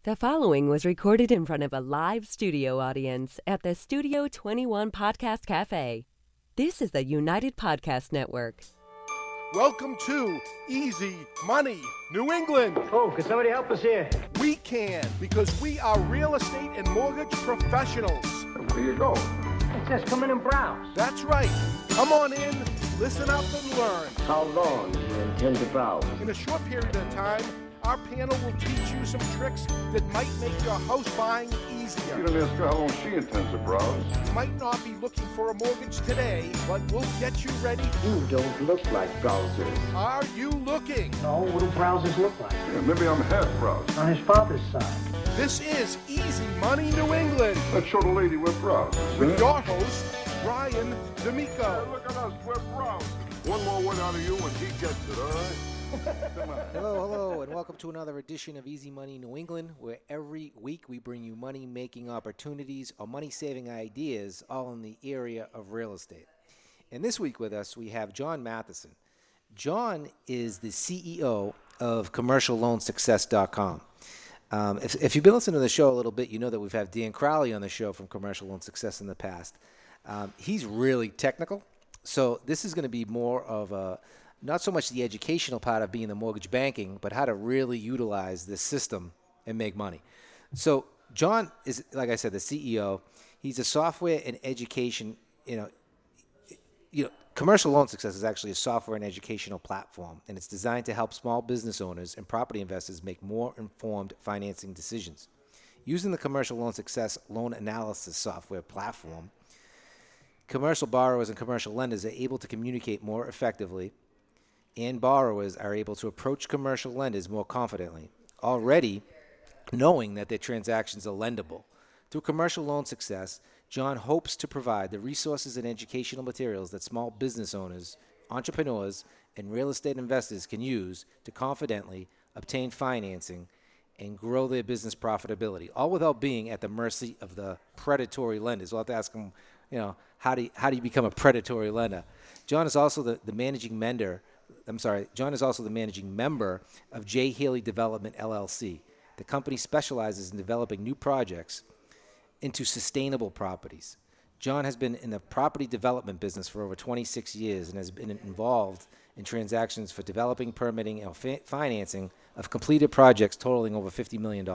The following was recorded in front of a live studio audience at the Studio 21 Podcast Cafe. This is the United Podcast Network. Welcome to Easy Money New England. Oh, can somebody help us here? We can, because we are real estate and mortgage professionals. Where you go? It says come in and browse. That's right. Come on in, listen up and learn. How long do you intend to browse? In a short period of time, our panel will teach you some tricks that might make your house buying easier. You don't ask her how long she intends to browse. You might not be looking for a mortgage today, but we'll get you ready. You don't look like browsers. Are you looking? No, what do browsers look like? Yeah, maybe I'm half browse. On his father's side. This is Easy Money New England Let's show the lady we're browse. with your host, Brian D'Amico. Look at us, we're browse. One more word out of you and he gets it, all right? Come on. Hello, and welcome to another edition of Easy Money New England, where every week we bring you money-making opportunities or money-saving ideas, all in the area of real estate. And this week with us, we have John Matheson. John is the CEO of CommercialLoanSuccess.com. If you've been listening to the show a little bit, you know that we've had Dan Crowley on the show from Commercial Loan Success in the past. He's really technical, so this is going to be more of a not so much the educational part of being the mortgage banking, but how to really utilize this system and make money. So John is, like I said, the CEO. He's a software and education, Commercial Loan Success is actually a software and educational platform, and it's designed to help small business owners and property investors make more informed financing decisions. Using the Commercial Loan Success loan analysis software platform, commercial borrowers and commercial lenders are able to communicate more effectively, and borrowers are able to approach commercial lenders more confidently, already knowing that their transactions are lendable. Through Commercial Loan Success, John hopes to provide the resources and educational materials that small business owners, entrepreneurs, and real estate investors can use to confidently obtain financing and grow their business profitability, all without being at the mercy of the predatory lenders. We'll have to ask them, how do you become a predatory lender? John is also the managing member. John is also the managing member of J. Haley Development, LLC. The company specializes in developing new projects into sustainable properties. John has been in the property development business for over 26 years and has been involved in transactions for developing, permitting, and financing of completed projects totaling over $50 million.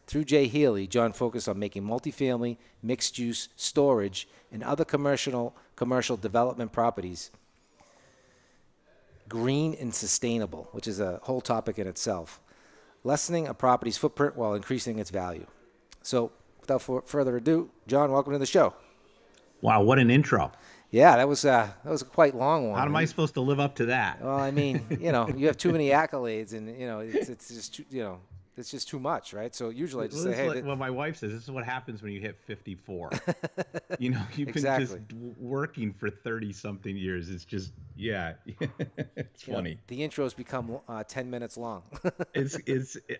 Through J. Haley, John focused on making multifamily, mixed-use, storage, and other commercial development properties green and sustainable, which is a whole topic in itself, lessening a property's footprint while increasing its value. So, without further ado, John, welcome to the show. Wow, what an intro. Yeah, that was a quite long one. How am I supposed to live up to that? Well, I mean, you have too many accolades, and it's just it's just too much, right? So usually I just say, hey. Well, my wife says this is what happens when you hit 54. You've been Exactly. just working for 30-something years. It's just, yeah, it's funny. The intros become 10 minutes long.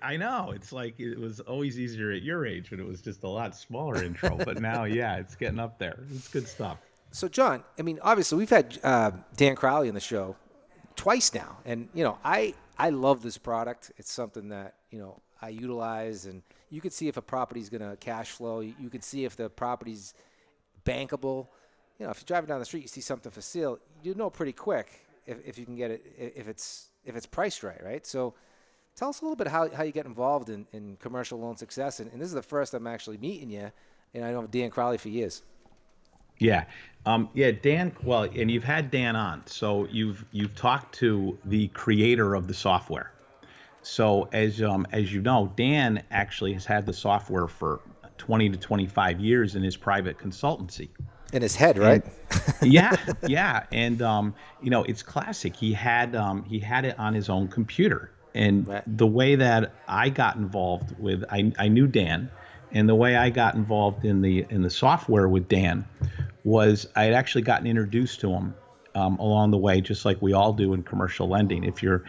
I know. It's like it was always easier at your age when it was just a lot smaller intro. But now, yeah, it's getting up there. It's good stuff. So, John, I mean, obviously we've had Dan Crowley on the show twice now, and I love this product. It's something that I utilize, and you can see if a property's going to cash flow. You can see if the property's bankable. If you're driving down the street, you see something for sale, you know pretty quick if you can get it, if it's priced right? So tell us a little bit how you get involved in Commercial Loan Success, and this is the first I'm actually meeting you, and I know Dan Crowley for years. Yeah. Dan, well, and you've had Dan on, so you've talked to the creator of the software. So as you know, Dan actually has had the software for 20 to 25 years in his private consultancy. In his head, right? And, yeah. And it's classic. He had it on his own computer. And Right. The way that I got involved with, I knew Dan, and the way I got involved in the software with Dan was I had actually gotten introduced to him along the way, just like we all do in commercial lending. If you're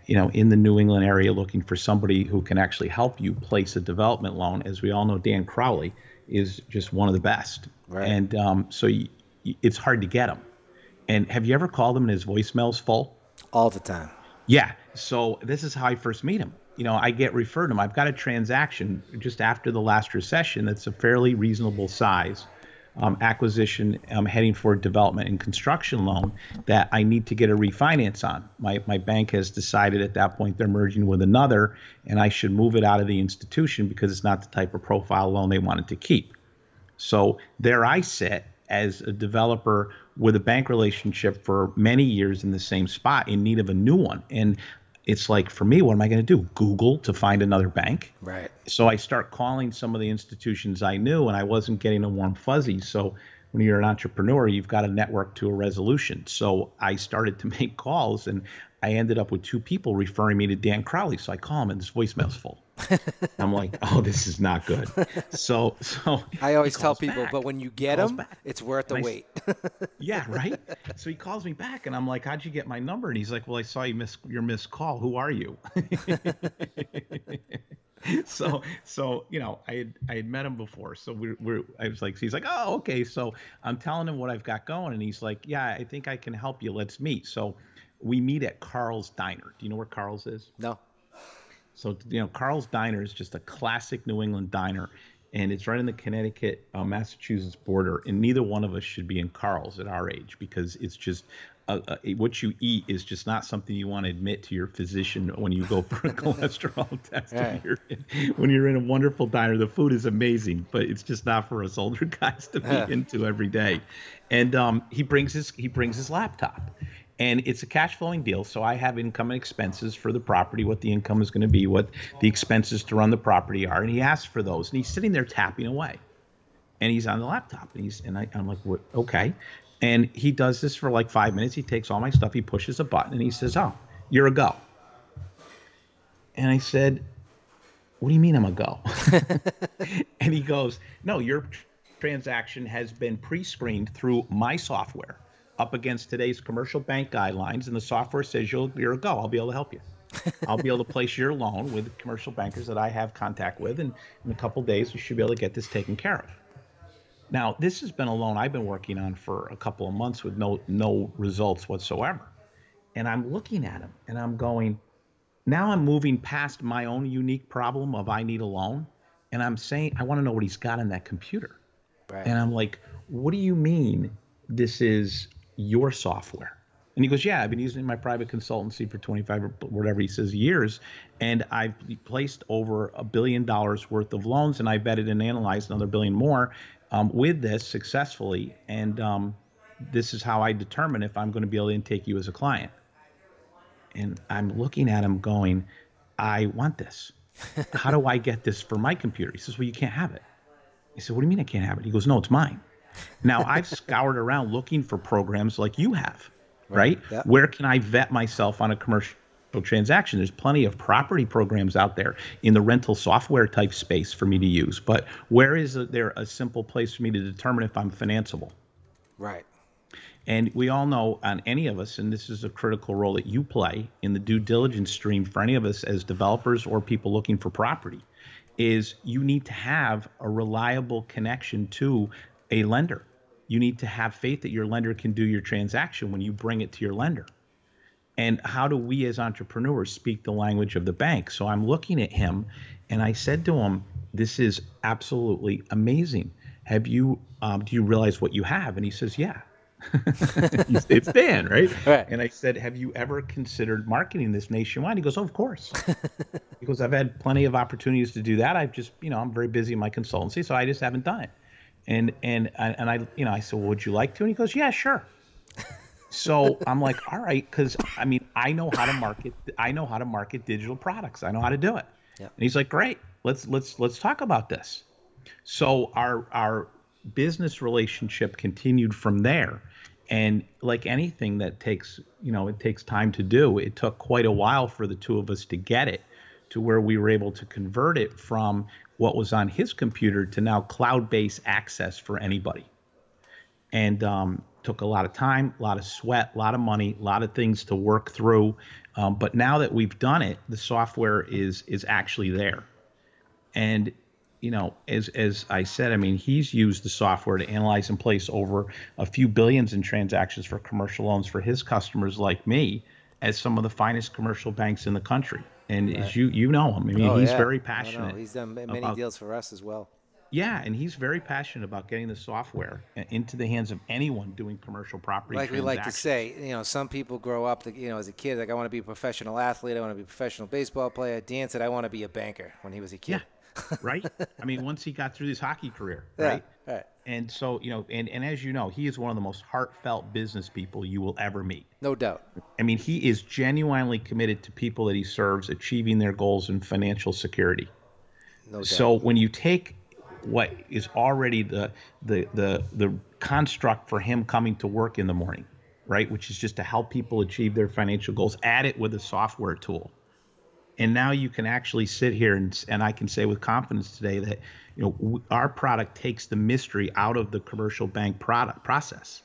in the New England area looking for somebody who can actually help you place a development loan, as we all know, Dan Crowley is just one of the best. Right. And so it's hard to get him. And have you ever called him and his voicemail's full? All the time. Yeah. So this is how I first meet him. I get referred to them. I've got a transaction just after the last recession that's a fairly reasonable size acquisition heading for development and construction loan that I need to get a refinance on. My bank has decided at that point they're merging with another, and I should move it out of the institution because it's not the type of profile loan they wanted to keep. So there I sit as a developer with a bank relationship for many years in the same spot in need of a new one. And it's like, for me, what am I going to do? Google to find another bank? Right. So I start calling some of the institutions I knew, and I wasn't getting a warm fuzzy. So when you're an entrepreneur, you've got to network to a resolution. So I started to make calls, and I ended up with 2 people referring me to Dan Crowley. So I call him, and his voicemail's full. I'm like, oh, this is not good. So I always tell people, back. but when you get them, it's worth the wait. Yeah, right. So he calls me back, and I'm like, how'd you get my number? And he's like, well, I saw your missed call. Who are you? So I had met him before. So I was like, he's like, oh, okay. So I'm telling him what I've got going, and he's like, yeah, I think I can help you. Let's meet. So we meet at Carl's Diner. Do you know where Carl's is? No. So, Carl's Diner is just a classic New England diner, and it's right on the Connecticut, Massachusetts border. And neither one of us should be in Carl's at our age, because it's just what you eat is just not something you want to admit to your physician when you go for a cholesterol test. Right. When you're in a wonderful diner, the food is amazing, but it's just not for us older guys to be into every day. And he brings his laptop. And it's a cash flowing deal. So I have income and expenses for the property, what the income is going to be, what the expenses to run the property are. And he asks for those. And he's sitting there tapping away. And he's on the laptop. And I'm like, what? Okay. And he does this for like 5 minutes. He takes all my stuff. He pushes a button and he says, oh, you're a go. And I said, what do you mean I'm a go? And he goes, no, your transaction has been pre-screened through my software up against today's commercial bank guidelines, and the software says you're a go. I'll be able to help you. I'll be able to place your loan with commercial bankers that I have contact with, and in a couple of days we should be able to get this taken care of. Now, this has been a loan I've been working on for a couple of months with no results whatsoever. And I'm looking at him, and I'm going, now I'm moving past my own unique problem of I need a loan, and I'm saying I want to know what he's got on that computer. Right. And I'm like, what do you mean this is your software? And he goes, yeah, I've been using my private consultancy for 25 or whatever he says years, and I've placed over $1 billion worth of loans, and I vetted and analyzed another $1 billion more with this successfully, and this is how I determine if I'm going to be able to intake you as a client. And I'm looking at him going, I want this. How do I get this for my computer? He says, well, you can't have it. I said, what do you mean I can't have it? He goes, no, it's mine. Now, I've scoured around looking for programs like you have, right? Yep. Where can I vet myself on a commercial transaction? There's plenty of property programs out there in the rental software type space for me to use. But where is there a simple place for me to determine if I'm financeable? Right. And we all know on any of us, and this is a critical role that you play in the due diligence stream for any of us as developers or people looking for property, is you need to have a reliable connection to a lender. You need to have faith that your lender can do your transaction when you bring it to your lender. And how do we as entrepreneurs speak the language of the bank? So I'm looking at him, and I said to him, this is absolutely amazing. Have you, do you realize what you have? And he says, yeah. It's Dan, right? And I said, have you ever considered marketing this nationwide? He goes, oh, of course. He goes, I've had plenty of opportunities to do that. I've just, I'm very busy in my consultancy, so I just haven't done it. And I said, well, would you like to? And he goes, yeah, sure. So I'm like, all right, because I know how to market. I know how to market digital products. I know how to do it. Yep. And he's like, great, let's talk about this. So our business relationship continued from there. And like anything that takes, it takes time to do. It took quite a while for the two of us to get it to where we were able to convert it from what was on his computer to now cloud-based access for anybody. And took a lot of time, a lot of sweat, a lot of money, a lot of things to work through. But now that we've done it, the software is actually there. And as I said, he's used the software to analyze and place over a few billions in transactions for commercial loans for his customers like me as some of the finest commercial banks in the country. And as you know him, I mean, he's very passionate. He's done many deals for us as well. Yeah, and he's very passionate about getting the software into the hands of anyone doing commercial property Like we like to transactions. say, some people grow up, as a kid, like I want to be a professional athlete, I want to be a professional baseball player. Dan said I want to be a banker when he was a kid. Yeah, right? I mean, once he got through his hockey career, right? Yeah, right. And so, and as you know, he is one of the most heartfelt business people you will ever meet. No doubt. I mean, he is genuinely committed to people that he serves achieving their goals in financial security. No doubt. So when you take what is already the construct for him coming to work in the morning, right, which is just to help people achieve their financial goals, add it with a software tool. And now you can actually sit here and I can say with confidence today that our product takes the mystery out of the commercial bank process,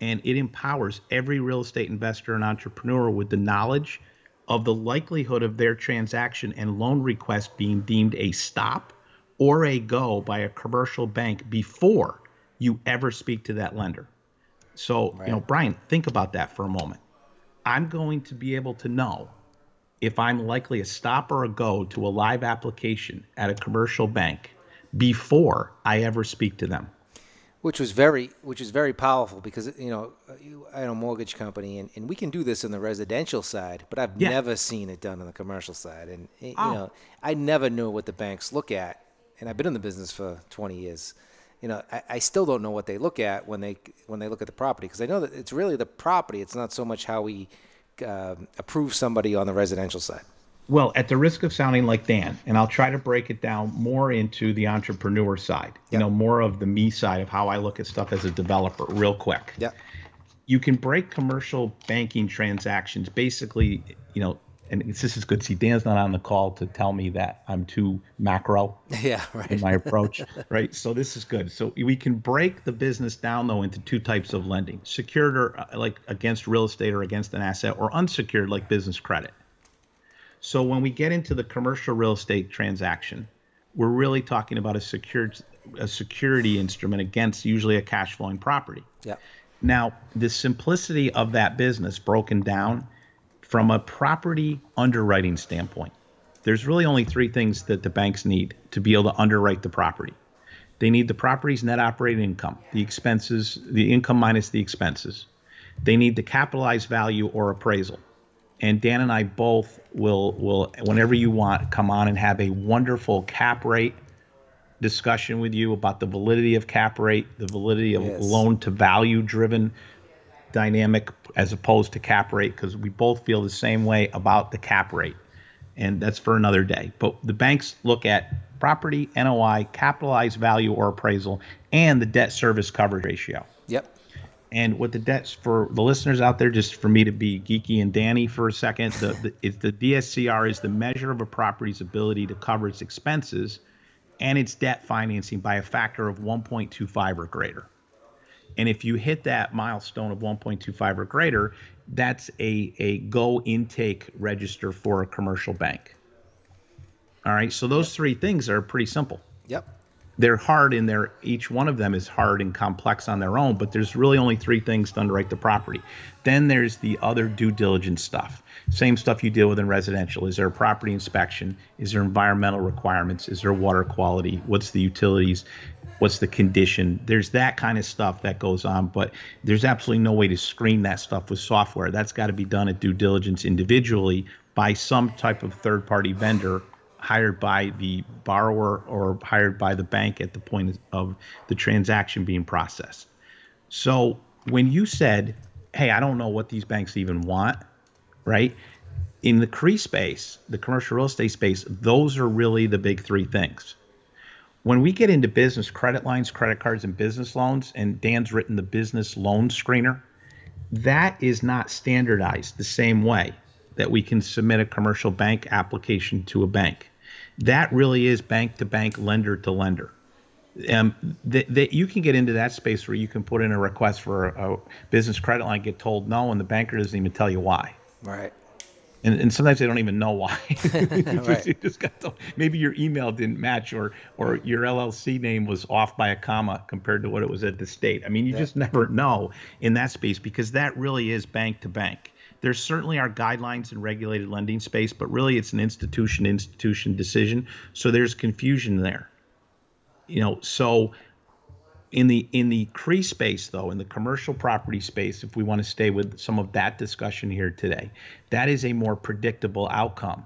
and it empowers every real estate investor and entrepreneur with the knowledge of the likelihood of their transaction and loan request being deemed a stop or a go by a commercial bank before you ever speak to that lender. So, Brian, think about that for a moment. I'm going to be able to know if I'm likely a stop or a go to a live application at a commercial bank before I ever speak to them. Which is very powerful because, I own a mortgage company and we can do this in the residential side, but I've never seen it done on the commercial side. And, I never knew what the banks look at. And I've been in the business for 20 years. I still don't know what they look at when they look at the property, because I know that it's really the property. It's not so much how we approve somebody on the residential side. Well, at the risk of sounding like Dan, and I'll try to break it down more into the entrepreneur side, more of the me side of how I look at stuff as a developer real quick. Yeah. You can break commercial banking transactions basically, and this is good. See, Dan's not on the call to tell me that I'm too macro in my approach, right? So this is good. So we can break the business down, though, into two types of lending: secured, or like against real estate or against an asset, or unsecured, like business credit. So when we get into the commercial real estate transaction, we're really talking about a security instrument against usually a cash flowing property. Yeah. Now, the simplicity of that business broken down from a property underwriting standpoint, there's really only three things that the banks need to be able to underwrite the property. They need the property's net operating income, the expenses, the income minus the expenses. They need the capitalized value or appraisal. And Dan and I both will, whenever you want, come on and have a wonderful cap rate discussion with you about the validity of cap rate, the validity of loan to value driven dynamic as opposed to cap rate, because we both feel the same way about the cap rate. And that's for another day. But the banks look at property, NOI, capitalized value or appraisal, and the debt service coverage ratio. Yep. And what the debts, for the listeners out there, just for me to be geeky and Danny for a second, the DSCR is the measure of a property's ability to cover its expenses and its debt financing by a factor of 1.25 or greater. And if you hit that milestone of 1.25 or greater, that's a go intake register for a commercial bank. All right, so those three things are pretty simple. Yep. They're hard in each one of them is hard and complex on their own, but there's really only three things to underwrite the property. Then there's the other due diligence stuff. Same stuff you deal with in residential. Is there a property inspection? Is there environmental requirements? Is there water quality? What's the utilities? What's the condition? There's that kind of stuff that goes on, but there's absolutely no way to screen that stuff with software. That's got to be done at due diligence individually by some type of third-party vendor hired by the borrower or hired by the bank at the point of the transaction being processed. So when you said, hey, I don't know what these banks even want, right? In the CRE space, the commercial real estate space, those are really the big three things. When we get into business credit lines, credit cards, and business loans, and Dan's written the business loan screener, that is not standardized the same way that we can submit a commercial bank application to a bank. That really is bank to bank, lender to lender. That you can get into that space where you can put in a request for a business credit line, get told no, and the banker doesn't even tell you why. Right. And sometimes they don't even know why. Right. You just got told, maybe your email didn't match, or your LLC name was off by a comma compared to what it was at the state. I mean, you just never know in that space, because that really is bank to bank. There certainly are guidelines in regulated lending space, but really it's an institution decision. So there's confusion there. So in the CRE space, though, in the commercial property space, if we want to stay with some of that discussion here today, that is a more predictable outcome.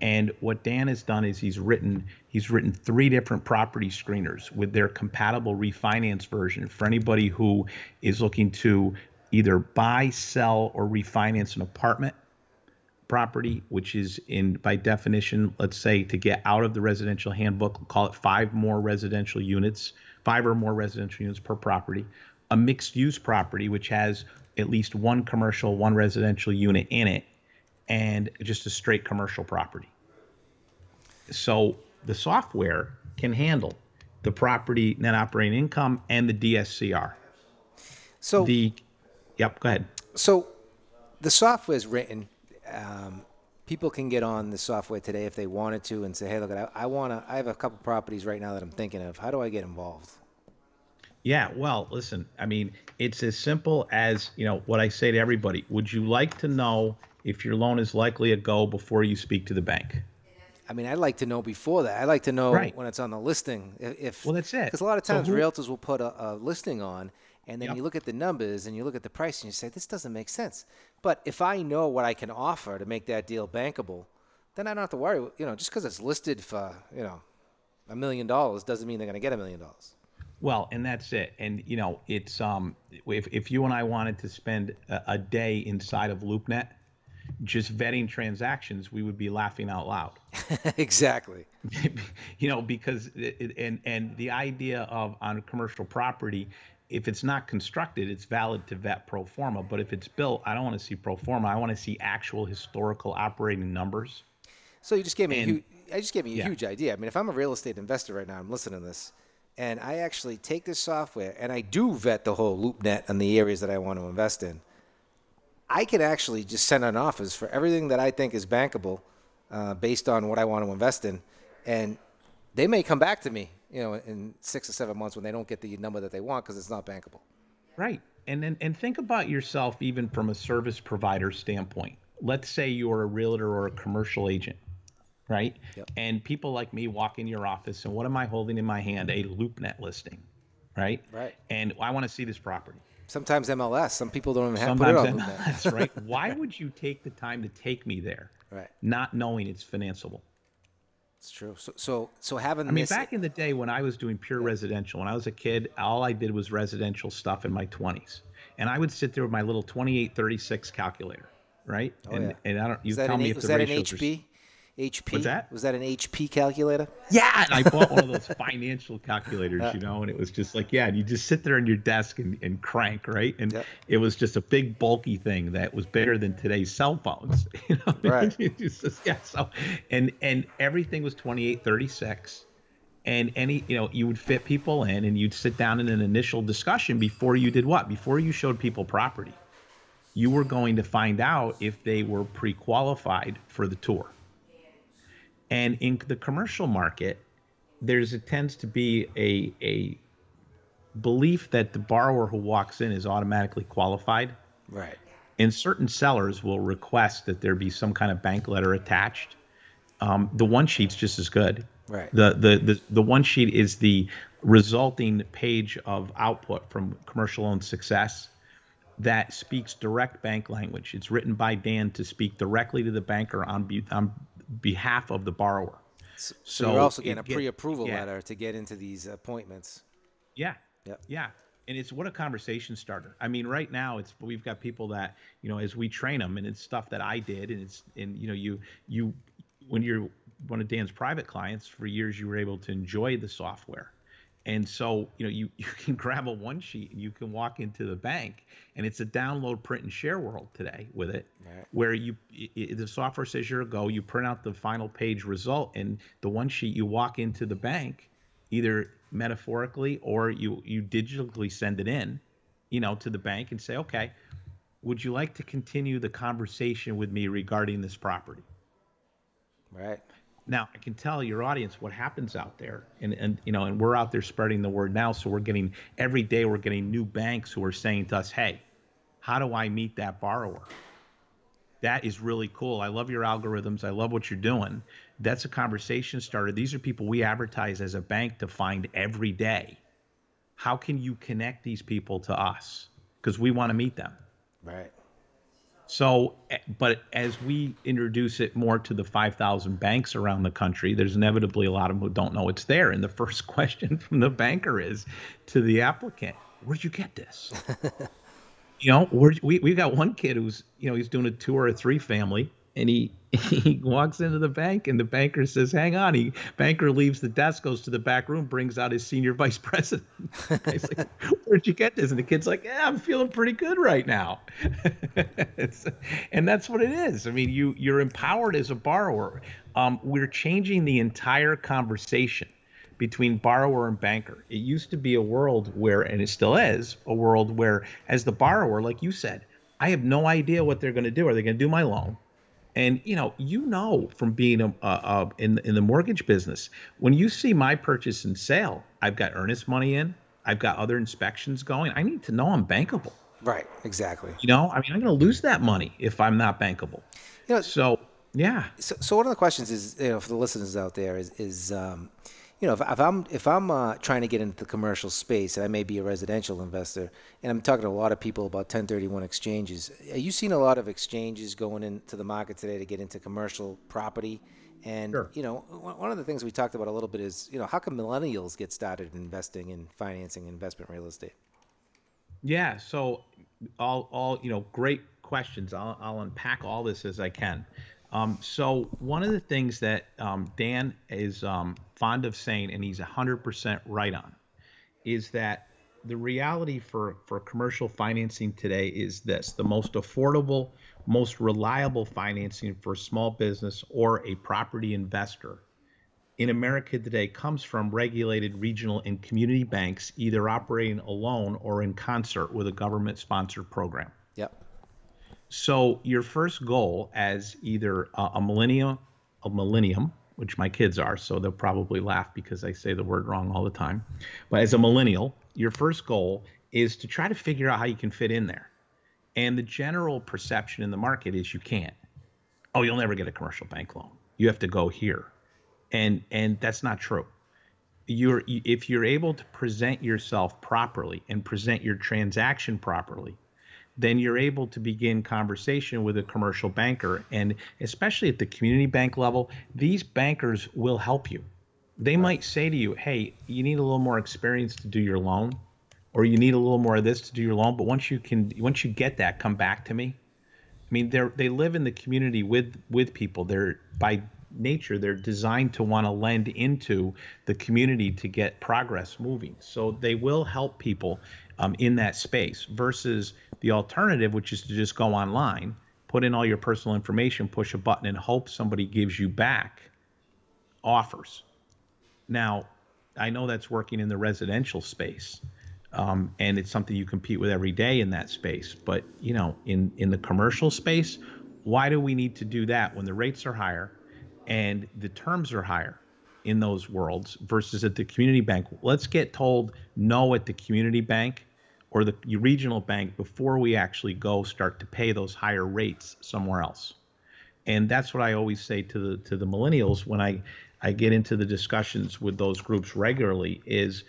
And what Dan has done is he's written 3 different property screeners with their compatible refinance version for anybody who is looking to either buy, sell, or refinance an apartment property, which is by definition, let's say, to get out of the residential handbook, we'll call it 5 or more residential units per property. A mixed use property, which has at least 1 commercial, 1 residential unit in it, and just a straight commercial property. So the software can handle the property net operating income and the DSCR. So Yep, go ahead. So the software is written. People can get on the software today if they wanted to and say, hey, look, I have a couple properties right now that I'm thinking of. How do I get involved? Yeah, well, listen, I mean, it's as simple as, what I say to everybody. Would you like to know if your loan is likely a go before you speak to the bank? I mean, I'd like to know before that. I'd like to know Right. when it's on the listing. Well, that's it. Because a lot of times realtors will put a listing on, and then Yep. you look at the numbers and you look at the price and you say, this doesn't make sense. But if I know what I can offer to make that deal bankable, then I don't have to worry. Just because it's listed for, $1 million doesn't mean they're going to get $1 million. Well, and that's it. And, it's if you and I wanted to spend a day inside of LoopNet just vetting transactions, we would be laughing out loud. Exactly. Because and the idea of on a commercial property, if it's not constructed, it's valid to vet pro forma. But if it's built, I don't want to see pro forma. I want to see actual historical operating numbers. So you just gave me a Yeah. huge idea. I mean, if I'm a real estate investor right now, I'm listening to this, and I actually take this software and I do vet the whole LoopNet and the areas that I want to invest in, I can actually just send an offers for everything that I think is bankable based on what I want to invest in. And they may come back to me, in 6 or 7 months when they don't get the number that they want because it's not bankable. Right. And think about yourself even from a service provider standpoint. Let's say you're a realtor or a commercial agent, right? Yep. And people like me walk in your office, and what am I holding in my hand? A LoopNet listing, right? Right. And I want to see this property. Sometimes MLS. Some people don't even have to put it on LoopNet. That's right. Why would you take the time to take me there, Right. not knowing it's financeable? It's true. So having I mean, this, back in the day when I was doing pure residential, when I was a kid, all I did was residential stuff in my 20s. And I would sit there with my little 2836 calculator, right? Oh, and yeah. and I don't you was that tell me if was the that an ratios are HP? HP? What's that? Was that an HP calculator? Yeah, and I bought one of those financial calculators, and it was just like, and you just sit there on your desk and crank, right? And Yep. it was just a big bulky thing that was bigger than today's cell phones. Right. So and everything was 2836. And you would fit people in, and you'd sit down in an initial discussion before you did what? Before you showed people property. You were going to find out if they were pre-qualified for the tour. And in the commercial market, it tends to be a belief that the borrower who walks in is automatically qualified. Right. And certain sellers will request that there be some kind of bank letter attached. The one sheet's just as good. Right. The one sheet is the resulting page of output from Commercial Loan Success that speaks direct bank language. It's written by Dan to speak directly to the banker on behalf of the borrower. So you're also getting a pre-approval letter to get into these appointments. Yeah. Yep. Yeah. And it's what a conversation starter. I mean, right now we've got people that, as we train them, and it's stuff that I did, and you when you're one of Dan's private clients for years, you were able to enjoy the software. And so, you can grab a one sheet and you can walk into the bank, and it's a download, print, and share world today with it, Right. where the software says you're a go, you print out the final page result, and the one sheet, you walk into the bank, either metaphorically or you digitally send it in, to the bank and say, okay, would you like to continue the conversation with me regarding this property? Right. Now, I can tell your audience what happens out there, and we're out there spreading the word now. So every day we're getting new banks who are saying to us, hey, how do I meet that borrower? that is really cool. I love your algorithms. I love what you're doing. That's a conversation starter. These are people we advertise as a bank to find every day. How can you connect these people to us? Because we want to meet them. Right. So, but as we introduce it more to the 5,000 banks around the country, there's inevitably a lot of them who don't know it's there. And the first question from the banker is to the applicant, where'd you get this? We got one kid who's, he's doing a 2 or a 3 family, and he walks into the bank, and the banker says, hang on. Banker leaves the desk, goes to the back room, brings out his senior vice president. He's like, where'd you get this? And the kid's like, yeah, I'm feeling pretty good right now. And that's what it is. I mean, you're empowered as a borrower. We're changing the entire conversation between borrower and banker. It used to be a world where, and it still is, a world where, as the borrower, like you said, I have no idea what they're going to do. Are they going to do my loan? And from being in the mortgage business, when you see my purchase and sale, I've got earnest money in, I've got other inspections going. I need to know I'm bankable. Right. Exactly. I'm going to lose that money if I'm not bankable. So yeah. So one of the questions is, for the listeners out there is if I'm trying to get into the commercial space, and I may be a residential investor, and I'm talking to a lot of people about 1031 exchanges, are you seeing a lot of exchanges going into the market today to get into commercial property? And, Sure. One of the things we talked about a little bit is, how can millennials get started investing in financing investment real estate? Yeah. So all great questions. I'll unpack all this as I can. So one of the things that Dan is fond of saying, and he's 100% right on, is that the reality for commercial financing today is this: the most affordable, most reliable financing for a small business or a property investor in America today comes from regulated regional and community banks, either operating alone or in concert with a government-sponsored program. Yep. So your first goal as either a millennium, which my kids are, so they'll probably laugh because I say the word wrong all the time. But as a millennial, your first goal is to try to figure out how you can fit in there. And the general perception in the market is you can't. Oh, you'll never get a commercial bank loan. You have to go here. And that's not true. If you're able to present yourself properly and present your transaction properly, then you're able to begin conversation with a commercial banker. And especially at the community bank level, these bankers will help you. They might say to you, hey, you need a little more experience to do your loan, or you need a little more of this to do your loan. But once you get that, come back to me. I mean, they live in the community with people. They're by nature, they're designed to want to lend into the community to get progress moving. So they will help people in that space versus the alternative, which is to just go online, put in all your personal information, push a button, and hope somebody gives you back offers. Now, I know that's working in the residential space, and it's something you compete with every day in that space. But, in the commercial space, why do we need to do that when the rates are higher and the terms are higher in those worlds versus at the community bank? Let's get told no at the community bank or the regional bank before we actually go start to pay those higher rates somewhere else. And that's what I always say to the millennials when I get into the discussions with those groups regularly is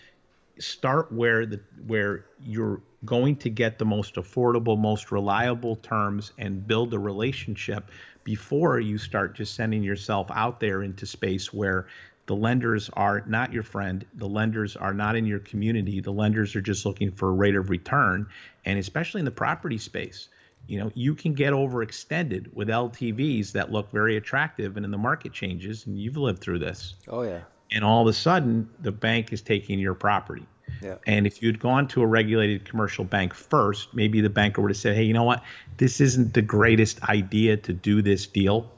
start where you're going to get the most affordable, most reliable terms and build a relationship before you start just sending yourself out there into space where the lenders are not your friend. The lenders are not in your community. The lenders are just looking for a rate of return. And especially in the property space, you can get overextended with LTVs that look very attractive, and then the market changes, and you've lived through this. Oh, yeah. And all of a sudden, the bank is taking your property. Yeah. And if you'd gone to a regulated commercial bank first, maybe the banker would have said, hey, you know what? This isn't the greatest idea to do this deal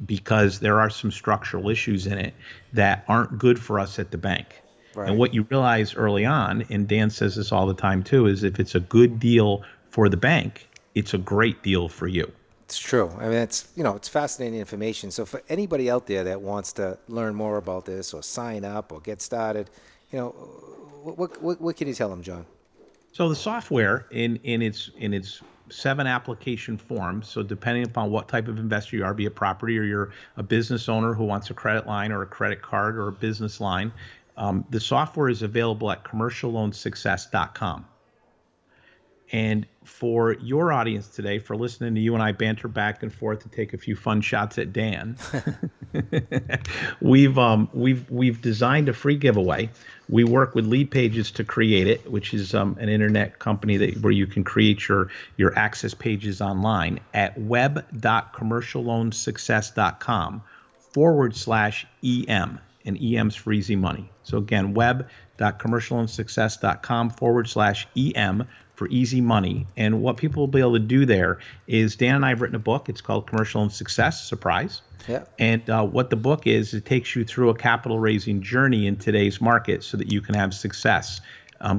because there are some structural issues in it that aren't good for us at the bank. Right. And what you realize early on, and Dan says this all the time too, is if it's a good deal for the bank, it's a great deal for you. It's true. I mean, it's fascinating information. So for anybody out there that wants to learn more about this or sign up or get started, what can you tell them, John? So the software in its 7 application forms. So depending upon what type of investor you are, be it property or you're a business owner who wants a credit line or a credit card or a business line, the software is available at commercialloansuccess.com. And for your audience today, for listening to you and I banter back and forth to take a few fun shots at Dan, we've designed a free giveaway. We work with Lead Pages to create it, which is an internet company where you can create your access pages online at web.commercialloansuccess.com/EM. And EM's for easy money. So again, web.commercialloansuccess.com/EM for easy money. And what people will be able to do there is, Dan and I have written a book. It's called Commercial Loan Success, surprise. Yeah. And what the book is, it takes you through a capital raising journey in today's market so that you can have success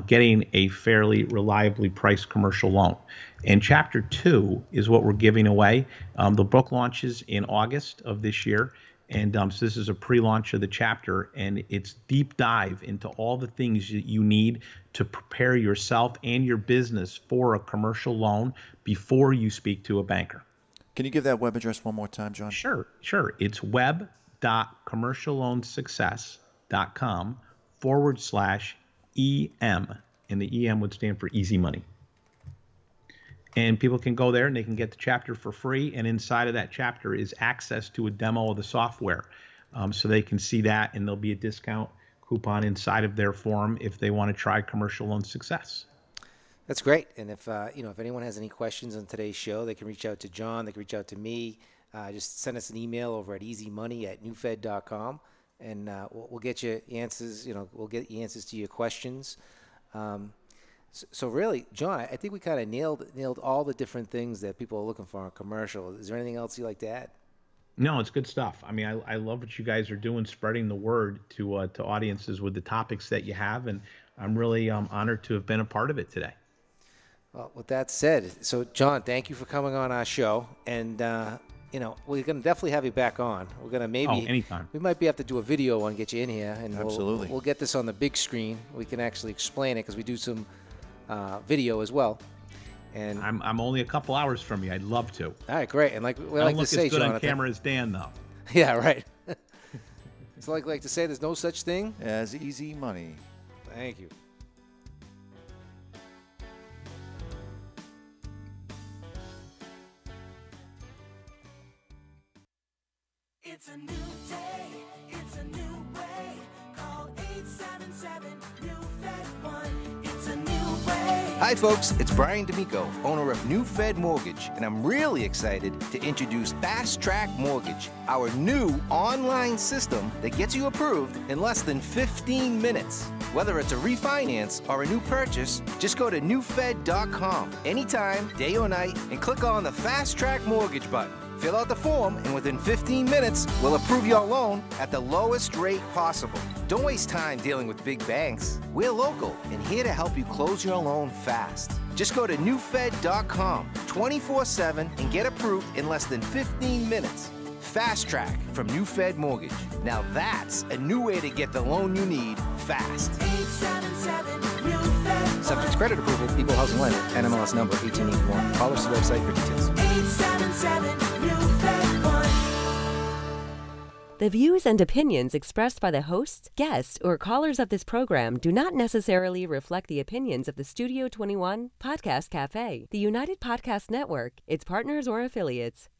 getting a fairly reliably priced commercial loan. And chapter 2 is what we're giving away. The book launches in August of this year. And so this is a pre-launch of the chapter, and it's deep dive into all the things that you need to prepare yourself and your business for a commercial loan before you speak to a banker. Can you give that web address one more time, John? Sure. It's web.commercialloansuccess.com/EM, and the EM would stand for easy money. And people can go there and they can get the chapter for free. And inside of that chapter is access to a demo of the software. So they can see that, and there'll be a discount coupon inside of their form if they want to try Commercial Loan Success. That's great. And if if anyone has any questions on today's show, they can reach out to John. They can reach out to me. Just send us an email over at easymoney@newfed.com, and we'll get you answers. We'll get you answers to your questions. So really, John, I think we kind of nailed all the different things that people are looking for in commercial. Is there anything else you'd like to add? No, it's good stuff. I mean, I love what you guys are doing, spreading the word to audiences with the topics that you have, and I'm really honored to have been a part of it today. Well, with that said, so John, thank you for coming on our show, and we're going to definitely have you back on. We're going to anytime. We might have to do a video and get you in here, and Absolutely. We'll get this on the big screen. We can actually explain it because we do some video as well. And I'm only a couple hours from you. I'd love to. All right, great. And like we I like don't to look say, as good John, on camera as Dan, though. Yeah, right. It's like to say, there's no such thing as easy money. Thank you. It's a new day, it's a new way. Call 877-NEW-FED-1. It's a new way. Hi folks, it's Brian D'Amico, owner of New Fed Mortgage, and I'm really excited to introduce Fast Track Mortgage, our new online system that gets you approved in less than 15 minutes. Whether it's a refinance or a new purchase, just go to newfed.com anytime, day or night, and click on the Fast Track Mortgage button. Fill out the form, and within 15 minutes, we'll approve your loan at the lowest rate possible. Don't waste time dealing with big banks. We're local and here to help you close your loan fast. Just go to newfed.com 24/7 and get approved in less than 15 minutes. Fast Track from New Fed Mortgage. Now that's a new way to get the loan you need fast. 877-NEW-FED-1. Subject to credit approval, Equal Housing Lender, NMLS number 1881. Call us to the website for details. 877-NEW-FED-1. The views and opinions expressed by the hosts, guests, or callers of this program do not necessarily reflect the opinions of the Studio 21 Podcast Cafe, the United Podcast Network, its partners, or affiliates.